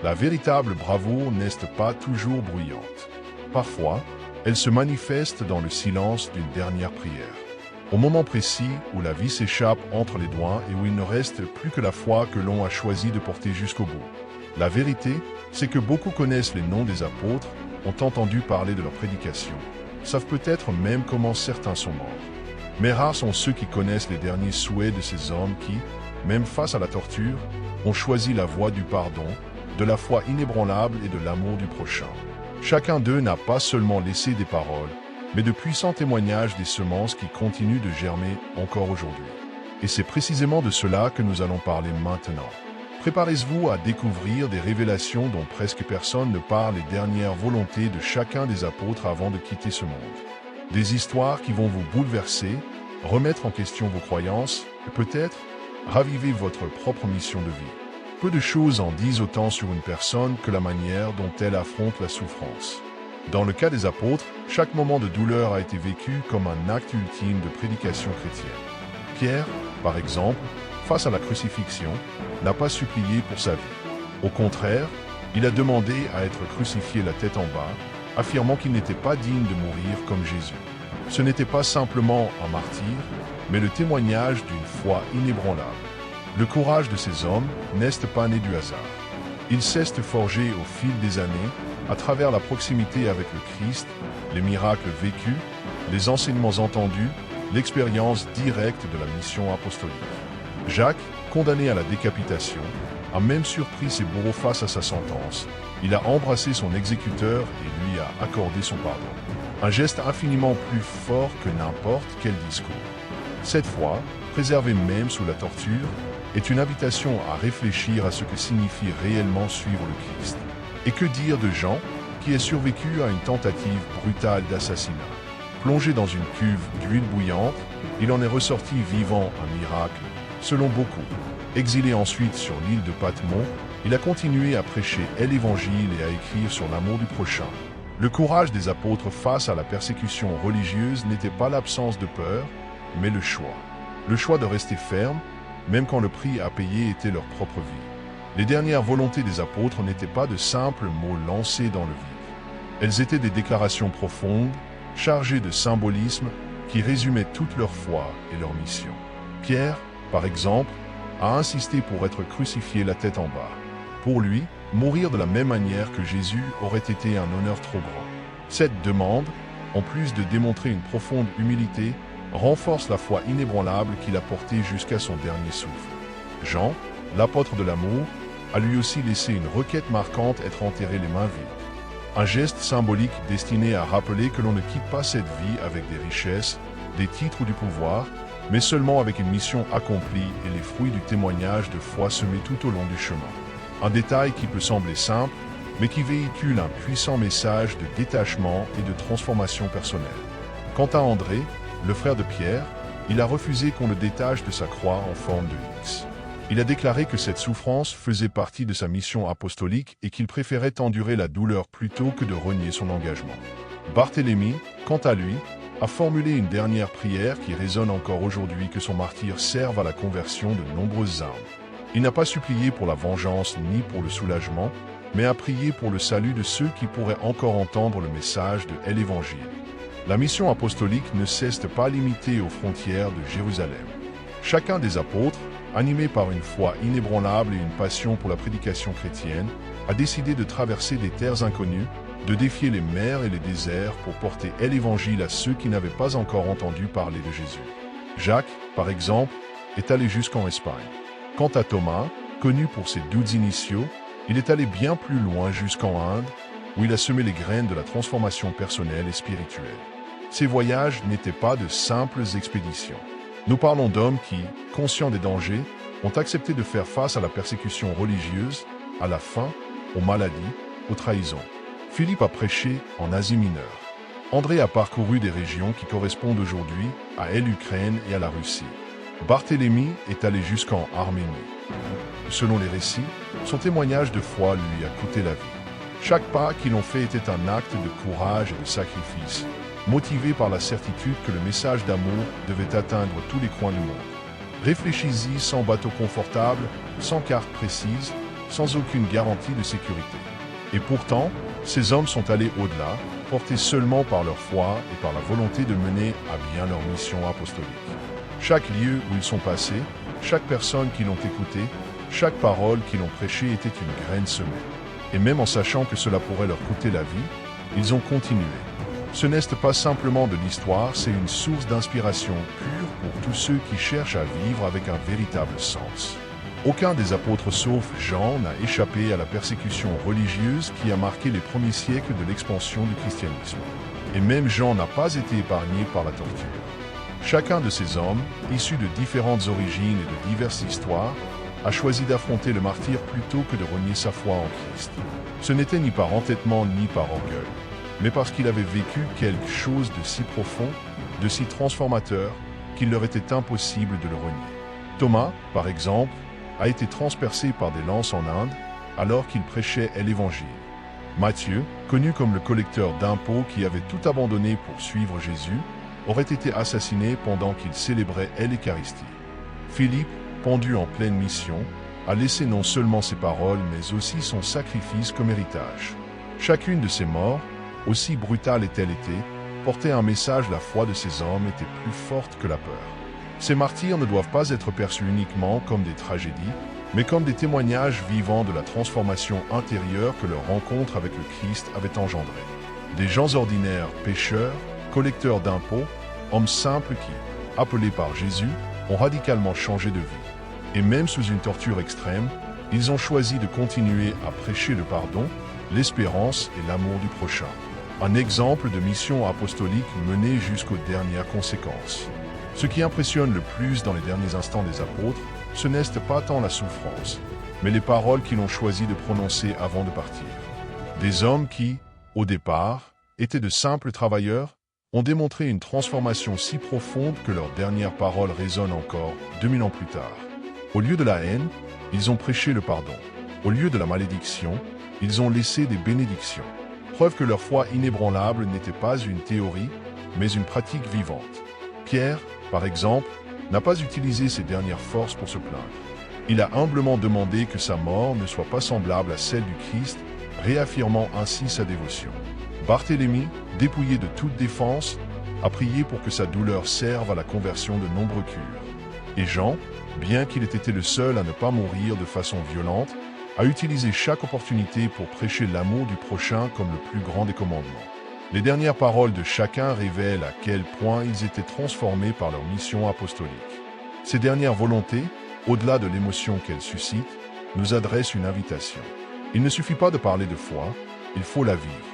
La véritable bravoure n'est pas toujours bruyante. Parfois, elle se manifeste dans le silence d'une dernière prière. Au moment précis où la vie s'échappe entre les doigts et où il ne reste plus que la foi que l'on a choisi de porter jusqu'au bout. La vérité, c'est que beaucoup connaissent les noms des apôtres, ont entendu parler de leur prédication, savent peut-être même comment certains sont morts. Mais rares sont ceux qui connaissent les derniers souhaits de ces hommes qui, même face à la torture, ont choisi la voie du pardon, de la foi inébranlable et de l'amour du prochain. Chacun d'eux n'a pas seulement laissé des paroles, mais de puissants témoignages des semences qui continuent de germer encore aujourd'hui. Et c'est précisément de cela que nous allons parler maintenant. Préparez-vous à découvrir des révélations dont presque personne ne parle, les dernières volontés de chacun des apôtres avant de quitter ce monde. Des histoires qui vont vous bouleverser, remettre en question vos croyances et peut-être raviver votre propre mission de vie. Peu de choses en disent autant sur une personne que la manière dont elle affronte la souffrance. Dans le cas des apôtres, chaque moment de douleur a été vécu comme un acte ultime de prédication chrétienne. Pierre, par exemple, face à la crucifixion, n'a pas supplié pour sa vie. Au contraire, il a demandé à être crucifié la tête en bas, affirmant qu'il n'était pas digne de mourir comme Jésus. Ce n'était pas simplement un martyr, mais le témoignage d'une foi inébranlable. Le courage de ces hommes n'est pas né du hasard. Il s'est forgé au fil des années, à travers la proximité avec le Christ, les miracles vécus, les enseignements entendus, l'expérience directe de la mission apostolique. Jacques, condamné à la décapitation, a même surpris ses bourreaux face à sa sentence. Il a embrassé son exécuteur et lui a accordé son pardon. Un geste infiniment plus fort que n'importe quel discours. Cette foi, préservée même sous la torture, est une invitation à réfléchir à ce que signifie réellement suivre le Christ. Et que dire de Jean, qui a survécu à une tentative brutale d'assassinat? Plongé dans une cuve d'huile bouillante, il en est ressorti vivant un miracle, selon beaucoup. Exilé ensuite sur l'île de Patmos, il a continué à prêcher l'Évangile et à écrire sur l'amour du prochain. Le courage des apôtres face à la persécution religieuse n'était pas l'absence de peur, mais le choix. Le choix de rester ferme, même quand le prix à payer était leur propre vie. Les dernières volontés des apôtres n'étaient pas de simples mots lancés dans le vide. Elles étaient des déclarations profondes, chargées de symbolisme, qui résumaient toute leur foi et leur mission. Pierre, par exemple, a insisté pour être crucifié la tête en bas. Pour lui, mourir de la même manière que Jésus aurait été un honneur trop grand. Cette demande, en plus de démontrer une profonde humilité, renforce la foi inébranlable qu'il a portée jusqu'à son dernier souffle. Jean, l'apôtre de l'amour, a lui aussi laissé une requête marquante: être enterré les mains vides. Un geste symbolique destiné à rappeler que l'on ne quitte pas cette vie avec des richesses, des titres ou du pouvoir, mais seulement avec une mission accomplie et les fruits du témoignage de foi semés tout au long du chemin. Un détail qui peut sembler simple, mais qui véhicule un puissant message de détachement et de transformation personnelle. Quant à André, le frère de Pierre, il a refusé qu'on le détache de sa croix en forme de X. Il a déclaré que cette souffrance faisait partie de sa mission apostolique et qu'il préférait endurer la douleur plutôt que de renier son engagement. Barthélemy, quant à lui, a formulé une dernière prière qui résonne encore aujourd'hui: que son martyre serve à la conversion de nombreuses âmes. Il n'a pas supplié pour la vengeance ni pour le soulagement, mais a prié pour le salut de ceux qui pourraient encore entendre le message de l'Évangile. La mission apostolique ne s'est pas limitée aux frontières de Jérusalem. Chacun des apôtres, animé par une foi inébranlable et une passion pour la prédication chrétienne, a décidé de traverser des terres inconnues, de défier les mers et les déserts pour porter l'Évangile à ceux qui n'avaient pas encore entendu parler de Jésus. Jacques, par exemple, est allé jusqu'en Espagne. Quant à Thomas, connu pour ses doutes initiaux, il est allé bien plus loin jusqu'en Inde, où il a semé les graines de la transformation personnelle et spirituelle. Ces voyages n'étaient pas de simples expéditions. Nous parlons d'hommes qui, conscients des dangers, ont accepté de faire face à la persécution religieuse, à la faim, aux maladies, aux trahisons. Philippe a prêché en Asie mineure. André a parcouru des régions qui correspondent aujourd'hui à l'Ukraine et à la Russie. Barthélemy est allé jusqu'en Arménie. Selon les récits, son témoignage de foi lui a coûté la vie. Chaque pas qu'ils ont fait était un acte de courage et de sacrifice, motivé par la certitude que le message d'amour devait atteindre tous les coins du monde. Réfléchis-y sans bateau confortable, sans carte précise, sans aucune garantie de sécurité. Et pourtant, ces hommes sont allés au-delà, portés seulement par leur foi et par la volonté de mener à bien leur mission apostolique. Chaque lieu où ils sont passés, chaque personne qui l'ont écouté, chaque parole qu'ils ont prêchée était une graine semée. Et même en sachant que cela pourrait leur coûter la vie, ils ont continué. Ce n'est pas simplement de l'histoire, c'est une source d'inspiration pure pour tous ceux qui cherchent à vivre avec un véritable sens. Aucun des apôtres sauf Jean n'a échappé à la persécution religieuse qui a marqué les premiers siècles de l'expansion du christianisme. Et même Jean n'a pas été épargné par la torture. Chacun de ces hommes, issus de différentes origines et de diverses histoires, a choisi d'affronter le martyre plutôt que de renier sa foi en Christ. Ce n'était ni par entêtement ni par orgueil, mais parce qu'il avait vécu quelque chose de si profond, de si transformateur, qu'il leur était impossible de le renier. Thomas, par exemple, a été transpercé par des lances en Inde alors qu'il prêchait l'Évangile. Matthieu, connu comme le collecteur d'impôts qui avait tout abandonné pour suivre Jésus, aurait été assassiné pendant qu'il célébrait l'Eucharistie. Philippe, pendu en pleine mission, a laissé non seulement ses paroles mais aussi son sacrifice comme héritage. Chacune de ces morts, aussi brutale ait-elle été, portait un message. La foi de ces hommes était plus forte que la peur. Ces martyrs ne doivent pas être perçus uniquement comme des tragédies, mais comme des témoignages vivants de la transformation intérieure que leur rencontre avec le Christ avait engendré. Des gens ordinaires, pécheurs, collecteurs d'impôts, hommes simples qui, appelés par Jésus, ont radicalement changé de vie. Et même sous une torture extrême, ils ont choisi de continuer à prêcher le pardon, l'espérance et l'amour du prochain. Un exemple de mission apostolique menée jusqu'aux dernières conséquences. Ce qui impressionne le plus dans les derniers instants des apôtres, ce n'est pas tant la souffrance, mais les paroles qu'ils ont choisi de prononcer avant de partir. Des hommes qui, au départ, étaient de simples travailleurs, ont démontré une transformation si profonde que leurs dernières paroles résonnent encore 2000 ans plus tard. Au lieu de la haine, ils ont prêché le pardon. Au lieu de la malédiction, ils ont laissé des bénédictions. Preuve que leur foi inébranlable n'était pas une théorie, mais une pratique vivante. Pierre, par exemple, n'a pas utilisé ses dernières forces pour se plaindre. Il a humblement demandé que sa mort ne soit pas semblable à celle du Christ, réaffirmant ainsi sa dévotion. Barthélemy, dépouillé de toute défense, a prié pour que sa douleur serve à la conversion de nombreux cures. Et Jean, bien qu'il ait été le seul à ne pas mourir de façon violente, a utilisé chaque opportunité pour prêcher l'amour du prochain comme le plus grand des commandements. Les dernières paroles de chacun révèlent à quel point ils étaient transformés par leur mission apostolique. Ces dernières volontés, au-delà de l'émotion qu'elles suscitent, nous adressent une invitation. Il ne suffit pas de parler de foi, il faut la vivre.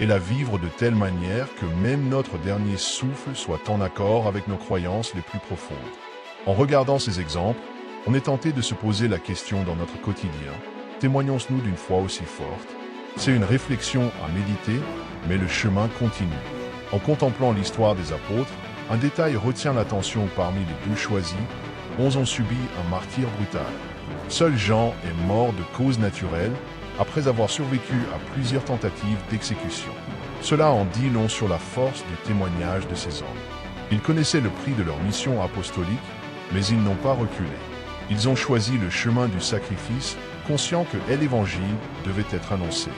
Et la vivre de telle manière que même notre dernier souffle soit en accord avec nos croyances les plus profondes. En regardant ces exemples, on est tenté de se poser la question dans notre quotidien, témoignons-nous d'une foi aussi forte? C'est une réflexion à méditer, mais le chemin continue. En contemplant l'histoire des apôtres, un détail retient l'attention parmi les 2 choisis, 11 ont subi un martyre brutal. Seul Jean est mort de cause naturelle, après avoir survécu à plusieurs tentatives d'exécution. Cela en dit long sur la force du témoignage de ces hommes. Ils connaissaient le prix de leur mission apostolique, mais ils n'ont pas reculé. Ils ont choisi le chemin du sacrifice, conscients que l'Évangile devait être annoncé.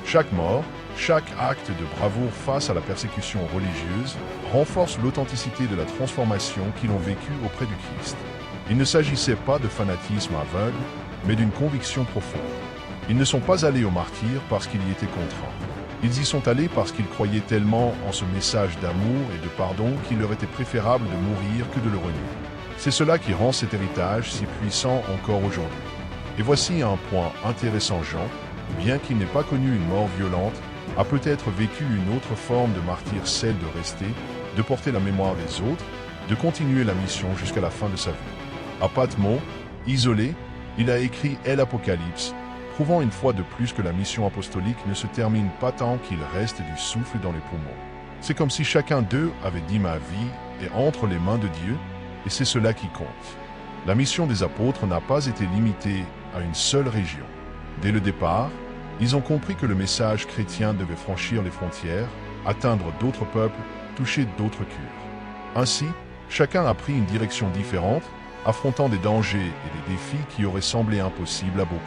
Chaque mort, chaque acte de bravoure face à la persécution religieuse renforce l'authenticité de la transformation qu'ils ont vécue auprès du Christ. Il ne s'agissait pas de fanatisme aveugle, mais d'une conviction profonde. Ils ne sont pas allés au martyre parce qu'ils y étaient contraints. Ils y sont allés parce qu'ils croyaient tellement en ce message d'amour et de pardon qu'il leur était préférable de mourir que de le renier. C'est cela qui rend cet héritage si puissant encore aujourd'hui. Et voici un point intéressant. Jean, bien qu'il n'ait pas connu une mort violente, a peut-être vécu une autre forme de martyre, celle de rester, de porter la mémoire des autres, de continuer la mission jusqu'à la fin de sa vie. À Patmos, isolé, il a écrit l'Apocalypse, prouvant une fois de plus que la mission apostolique ne se termine pas tant qu'il reste du souffle dans les poumons. C'est comme si chacun d'eux avait dit: ma vie est entre les mains de Dieu, et c'est cela qui compte. La mission des apôtres n'a pas été limitée à une seule région. Dès le départ, ils ont compris que le message chrétien devait franchir les frontières, atteindre d'autres peuples, toucher d'autres cœurs. Ainsi, chacun a pris une direction différente, affrontant des dangers et des défis qui auraient semblé impossibles à beaucoup.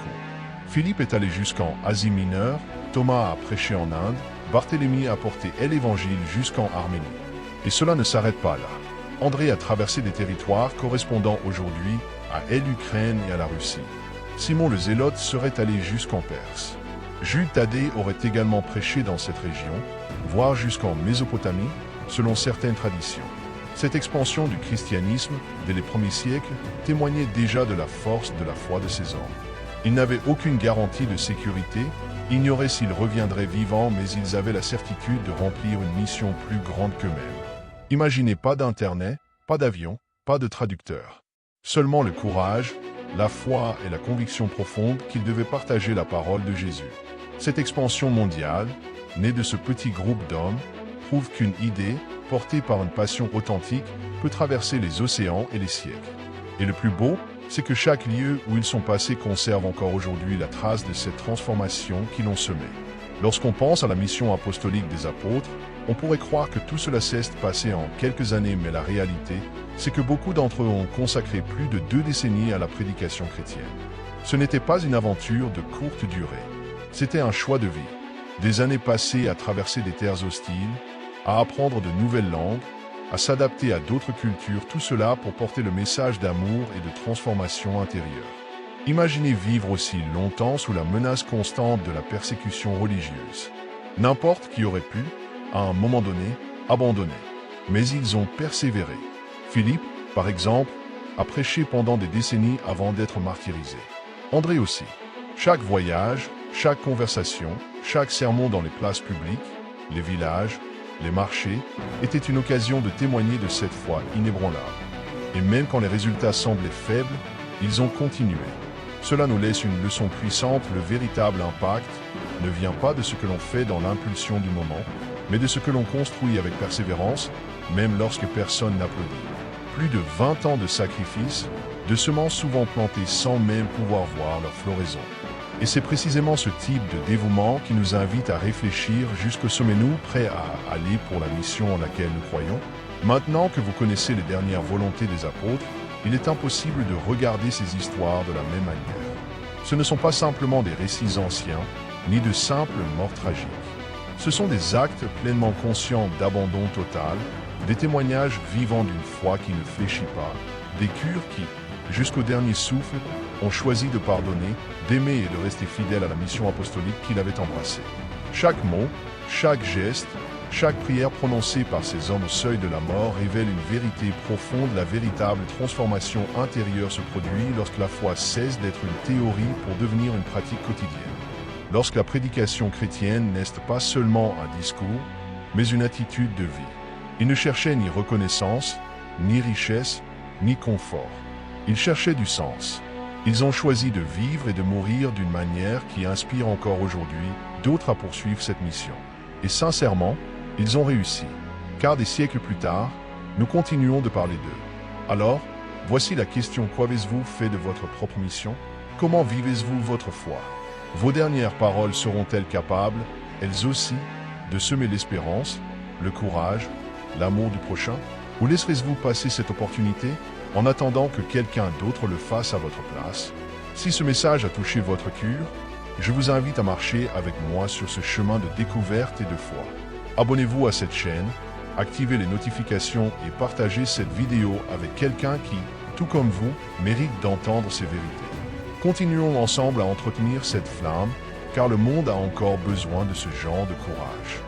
Philippe est allé jusqu'en Asie mineure, Thomas a prêché en Inde, Barthélemy a porté l'Évangile jusqu'en Arménie. Et cela ne s'arrête pas là. André a traversé des territoires correspondant aujourd'hui à l'Ukraine et à la Russie. Simon le Zélote serait allé jusqu'en Perse. Jules Thaddée aurait également prêché dans cette région, voire jusqu'en Mésopotamie, selon certaines traditions. Cette expansion du christianisme, dès les premiers siècles, témoignait déjà de la force de la foi de ces hommes. Ils n'avaient aucune garantie de sécurité, ignoraient s'ils reviendraient vivants, mais ils avaient la certitude de remplir une mission plus grande qu'eux-mêmes. Imaginez pas d'internet, pas d'avion, pas de traducteur. Seulement le courage, la foi et la conviction profonde qu'ils devaient partager la parole de Jésus. Cette expansion mondiale, née de ce petit groupe d'hommes, prouve qu'une idée, portée par une passion authentique, peut traverser les océans et les siècles. Et le plus beau, c'est que chaque lieu où ils sont passés conserve encore aujourd'hui la trace de cette transformation qu'ils l'ont semée. Lorsqu'on pense à la mission apostolique des apôtres, on pourrait croire que tout cela s'est passé en quelques années, mais la réalité, c'est que beaucoup d'entre eux ont consacré plus de 2 décennies à la prédication chrétienne. Ce n'était pas une aventure de courte durée. C'était un choix de vie. Des années passées à traverser des terres hostiles, à apprendre de nouvelles langues, à s'adapter à d'autres cultures, tout cela pour porter le message d'amour et de transformation intérieure. Imaginez vivre aussi longtemps sous la menace constante de la persécution religieuse. N'importe qui aurait pu, à un moment donné, abandonner. Mais ils ont persévéré. Philippe, par exemple, a prêché pendant des décennies avant d'être martyrisé. André aussi. Chaque voyage, chaque conversation, chaque sermon dans les places publiques, les villages, les marchés, était une occasion de témoigner de cette foi inébranlable. Et même quand les résultats semblaient faibles, ils ont continué. Cela nous laisse une leçon puissante. Le véritable impact ne vient pas de ce que l'on fait dans l'impulsion du moment, mais de ce que l'on construit avec persévérance, même lorsque personne n'applaudit. Plus de 20 ans de sacrifices, de semences souvent plantées sans même pouvoir voir leur floraison. Et c'est précisément ce type de dévouement qui nous invite à réfléchir jusqu'au sommet, nous prêts à aller pour la mission en laquelle nous croyons. Maintenant que vous connaissez les dernières volontés des apôtres, il est impossible de regarder ces histoires de la même manière. Ce ne sont pas simplement des récits anciens, ni de simples morts tragiques. Ce sont des actes pleinement conscients d'abandon total, des témoignages vivants d'une foi qui ne fléchit pas, des cures qui, jusqu'au dernier souffle, ont choisi de pardonner, d'aimer et de rester fidèles à la mission apostolique qu'ils avaient embrassée. Chaque mot, chaque geste, chaque prière prononcée par ces hommes au seuil de la mort révèle une vérité profonde. La véritable transformation intérieure se produit lorsque la foi cesse d'être une théorie pour devenir une pratique quotidienne. Lorsque la prédication chrétienne n'est pas seulement un discours, mais une attitude de vie. Ils ne cherchaient ni reconnaissance, ni richesse, ni confort. Ils cherchaient du sens. Ils ont choisi de vivre et de mourir d'une manière qui inspire encore aujourd'hui d'autres à poursuivre cette mission. Et sincèrement, ils ont réussi. Car des siècles plus tard, nous continuons de parler d'eux. Alors, voici la question: qu'avez-vous fait de votre propre mission? Comment vivez-vous votre foi? Vos dernières paroles seront-elles capables, elles aussi, de semer l'espérance, le courage, l'amour du prochain? Ou laisserez-vous passer cette opportunité en attendant que quelqu'un d'autre le fasse à votre place? Si ce message a touché votre cœur, je vous invite à marcher avec moi sur ce chemin de découverte et de foi. Abonnez-vous à cette chaîne, activez les notifications et partagez cette vidéo avec quelqu'un qui, tout comme vous, mérite d'entendre ces vérités. Continuons ensemble à entretenir cette flamme, car le monde a encore besoin de ce genre de courage.